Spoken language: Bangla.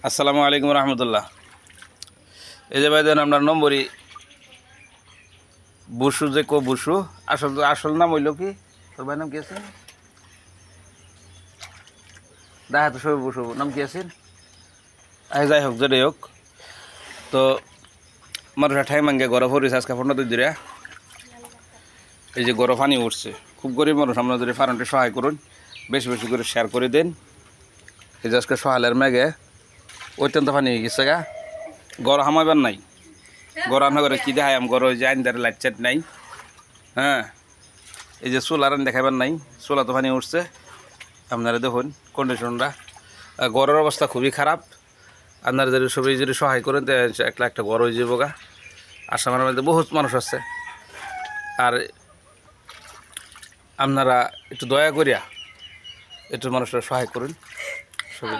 আসসালামু আলাইকুম রহমতুল্লাহ। এই যে ভাই দেন আপনার নম্বরই বসু যে কো বসু আসল নাম হইল কি? তোর ভাই নাম কি আছে? দেখা তো সবাই বসু নাম কি আছে? যাই হোক যেটাই হোক, তো মানুষ ঠাই মাঙ্গে গরম হরিস আজকে 15 দিন ধরে। এই যে গরম পানি উঠছে, খুব গরিব মানুষ, আমরা যদি ফার্মটি সহায় করুন, বেশি বেশি করে শেয়ার করে দেন। এই যে আজকে সহালের মেঘে অত্যন্ত পানি হয়ে গেছে গা, গরম হামাইবার নাই। গরম না করে কী দেখায় গরম, ওই যে আইনদারে লাইট চাইট নাই। হ্যাঁ, এই যে সোলার দেখাবার নাই, সোলা তো পানি উঠছে। আপনারা দেখুন কন্ডিশনটা, গড়ের অবস্থা খুবই খারাপ। আপনারা যদি সবাই যদি সহায় করেন তো একটা গড় হয়ে যাবো গা। আসামের মধ্যে বহুত মানুষ আছে, আর আপনারা একটু দয়া করিয়া একটু মানুষরা সহায় করুন সবাই।